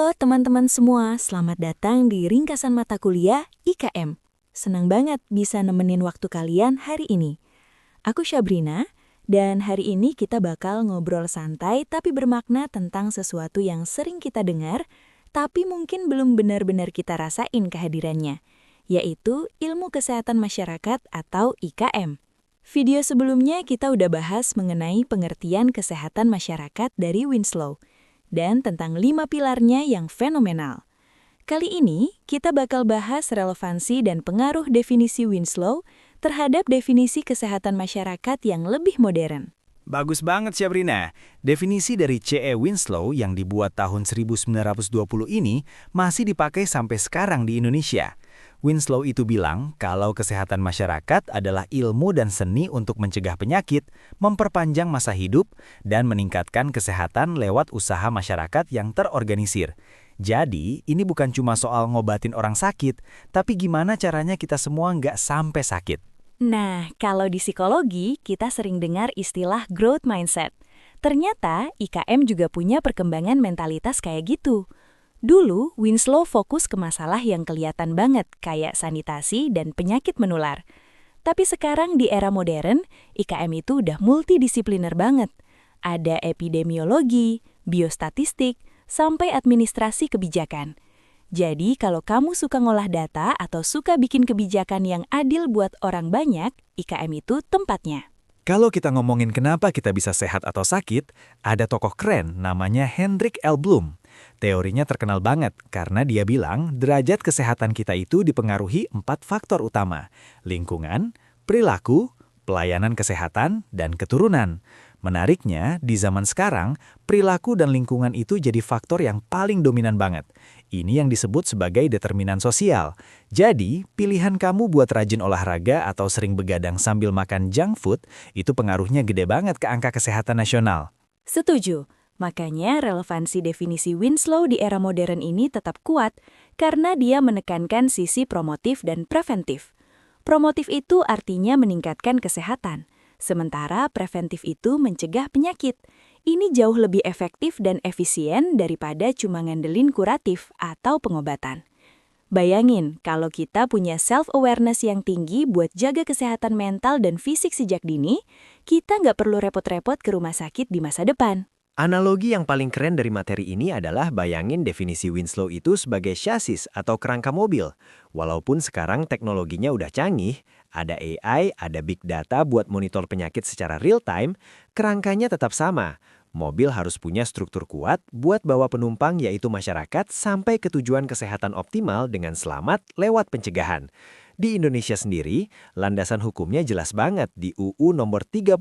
Halo teman-teman semua, selamat datang di ringkasan mata kuliah IKM. Senang banget bisa nemenin waktu kalian hari ini. Aku Syabrina, dan hari ini kita bakal ngobrol santai tapi bermakna tentang sesuatu yang sering kita dengar, tapi mungkin belum benar-benar kita rasain kehadirannya, yaitu ilmu kesehatan masyarakat atau IKM. Video sebelumnya kita udah bahas mengenai pengertian kesehatan masyarakat dari Winslow, dan tentang 5 pilarnya yang fenomenal. Kali ini, kita bakal bahas relevansi dan pengaruh definisi Winslow terhadap definisi kesehatan masyarakat yang lebih modern. Bagus banget, Syabrina. Definisi dari C.E. Winslow yang dibuat tahun 1920 ini masih dipakai sampai sekarang di Indonesia. Winslow itu bilang kalau kesehatan masyarakat adalah ilmu dan seni untuk mencegah penyakit, memperpanjang masa hidup, dan meningkatkan kesehatan lewat usaha masyarakat yang terorganisir. Jadi, ini bukan cuma soal ngobatin orang sakit, tapi gimana caranya kita semua nggak sampai sakit. Nah, kalau di psikologi, kita sering dengar istilah growth mindset. Ternyata, IKM juga punya perkembangan mentalitas kayak gitu. Dulu, Winslow fokus ke masalah yang kelihatan banget, kayak sanitasi dan penyakit menular. Tapi sekarang di era modern, IKM itu udah multidisipliner banget. Ada epidemiologi, biostatistik, sampai administrasi kebijakan. Jadi, kalau kamu suka ngolah data atau suka bikin kebijakan yang adil buat orang banyak, IKM itu tempatnya. Kalau kita ngomongin kenapa kita bisa sehat atau sakit, ada tokoh keren namanya Hendrik L. Bloom. Teorinya terkenal banget karena dia bilang derajat kesehatan kita itu dipengaruhi 4 faktor utama: lingkungan, perilaku, pelayanan kesehatan, dan keturunan. Menariknya, di zaman sekarang, perilaku dan lingkungan itu jadi faktor yang paling dominan banget. Ini yang disebut sebagai determinan sosial. Jadi, pilihan kamu buat rajin olahraga atau sering begadang sambil makan junk food, itu pengaruhnya gede banget ke angka kesehatan nasional. Setuju. Makanya relevansi definisi Winslow di era modern ini tetap kuat karena dia menekankan sisi promotif dan preventif. Promotif itu artinya meningkatkan kesehatan, sementara preventif itu mencegah penyakit. Ini jauh lebih efektif dan efisien daripada cuma ngandelin kuratif atau pengobatan. Bayangin kalau kita punya self-awareness yang tinggi buat jaga kesehatan mental dan fisik sejak dini, kita nggak perlu repot-repot ke rumah sakit di masa depan. Analogi yang paling keren dari materi ini adalah bayangin definisi Winslow itu sebagai chassis atau kerangka mobil. Walaupun sekarang teknologinya udah canggih, ada AI, ada big data buat monitor penyakit secara real time, kerangkanya tetap sama. Mobil harus punya struktur kuat buat bawa penumpang yaitu masyarakat sampai ke tujuan kesehatan optimal dengan selamat lewat pencegahan. Di Indonesia sendiri, landasan hukumnya jelas banget di UU nomor 36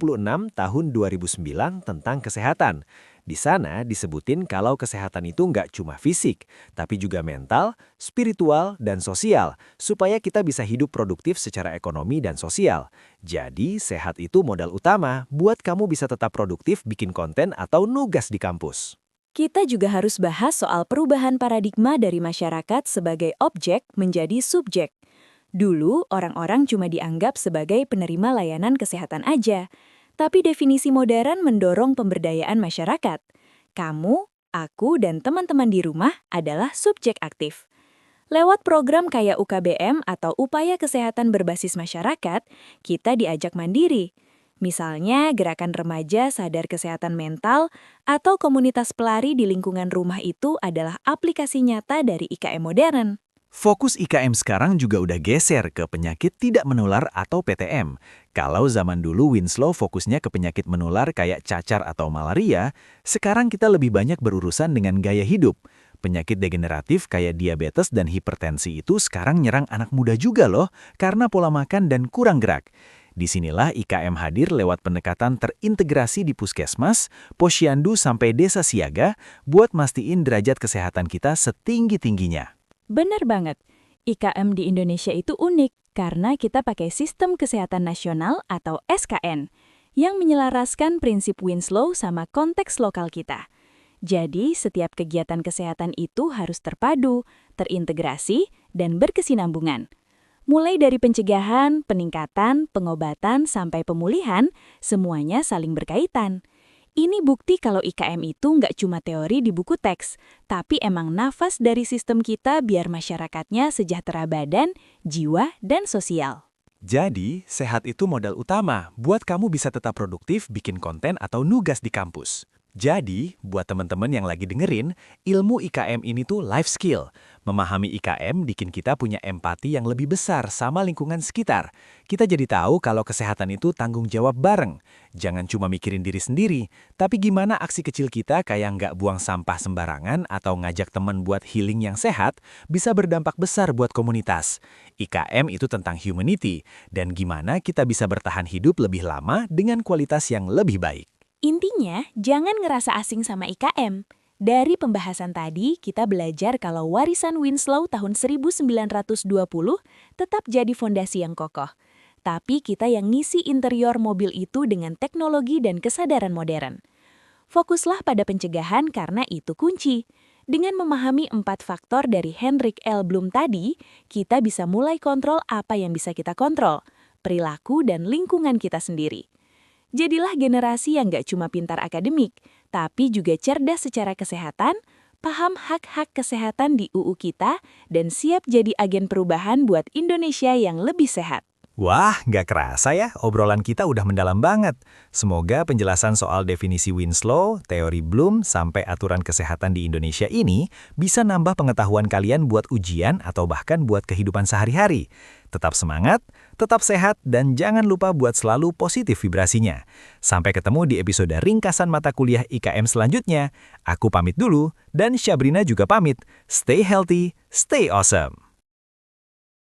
tahun 2009 tentang kesehatan. Di sana disebutin kalau kesehatan itu nggak cuma fisik, tapi juga mental, spiritual, dan sosial, supaya kita bisa hidup produktif secara ekonomi dan sosial. Jadi, sehat itu modal utama buat kamu bisa tetap produktif bikin konten atau nugas di kampus. Kita juga harus bahas soal perubahan paradigma dari masyarakat sebagai objek menjadi subjek. Dulu, orang-orang cuma dianggap sebagai penerima layanan kesehatan aja. Tapi definisi modern mendorong pemberdayaan masyarakat. Kamu, aku, dan teman-teman di rumah adalah subjek aktif. Lewat program kayak UKBM atau Upaya Kesehatan Berbasis Masyarakat, kita diajak mandiri. Misalnya, gerakan remaja sadar kesehatan mental atau komunitas pelari di lingkungan rumah itu adalah aplikasi nyata dari IKM modern. Fokus IKM sekarang juga udah geser ke penyakit tidak menular atau PTM. Kalau zaman dulu Winslow fokusnya ke penyakit menular kayak cacar atau malaria, sekarang kita lebih banyak berurusan dengan gaya hidup. Penyakit degeneratif kayak diabetes dan hipertensi itu sekarang nyerang anak muda juga loh, karena pola makan dan kurang gerak. Disinilah IKM hadir lewat pendekatan terintegrasi di puskesmas, posyandu sampai desa siaga, buat mastiin derajat kesehatan kita setinggi-tingginya. Benar banget. IKM di Indonesia itu unik karena kita pakai Sistem Kesehatan Nasional atau SKN yang menyelaraskan prinsip Winslow sama konteks lokal kita. Jadi, setiap kegiatan kesehatan itu harus terpadu, terintegrasi, dan berkesinambungan. Mulai dari pencegahan, peningkatan, pengobatan, sampai pemulihan, semuanya saling berkaitan. Ini bukti kalau IKM itu nggak cuma teori di buku teks, tapi emang nafas dari sistem kita biar masyarakatnya sejahtera badan, jiwa, dan sosial. Jadi, sehat itu modal utama buat kamu bisa tetap produktif bikin konten atau nugas di kampus. Jadi, buat teman-teman yang lagi dengerin, ilmu IKM ini tuh life skill. Memahami IKM bikin kita punya empati yang lebih besar sama lingkungan sekitar. Kita jadi tahu kalau kesehatan itu tanggung jawab bareng. Jangan cuma mikirin diri sendiri, tapi gimana aksi kecil kita kayak nggak buang sampah sembarangan atau ngajak teman buat healing yang sehat bisa berdampak besar buat komunitas. IKM itu tentang humanity, dan gimana kita bisa bertahan hidup lebih lama dengan kualitas yang lebih baik. Intinya, jangan ngerasa asing sama IKM. Dari pembahasan tadi, kita belajar kalau warisan Winslow tahun 1920 tetap jadi fondasi yang kokoh. Tapi kita yang ngisi interior mobil itu dengan teknologi dan kesadaran modern. Fokuslah pada pencegahan karena itu kunci. Dengan memahami 4 faktor dari Hendrik L. Bloom tadi, kita bisa mulai kontrol apa yang bisa kita kontrol, perilaku dan lingkungan kita sendiri. Jadilah generasi yang gak cuma pintar akademik, tapi juga cerdas secara kesehatan, paham hak-hak kesehatan di UU kita, dan siap jadi agen perubahan buat Indonesia yang lebih sehat. Wah, nggak kerasa ya, obrolan kita udah mendalam banget. Semoga penjelasan soal definisi Winslow, teori Bloom, sampai aturan kesehatan di Indonesia ini bisa nambah pengetahuan kalian buat ujian atau bahkan buat kehidupan sehari-hari. Tetap semangat, tetap sehat, dan jangan lupa buat selalu positif vibrasinya. Sampai ketemu di episode ringkasan mata kuliah IKM selanjutnya. Aku pamit dulu, dan Syabrina juga pamit. Stay healthy, stay awesome.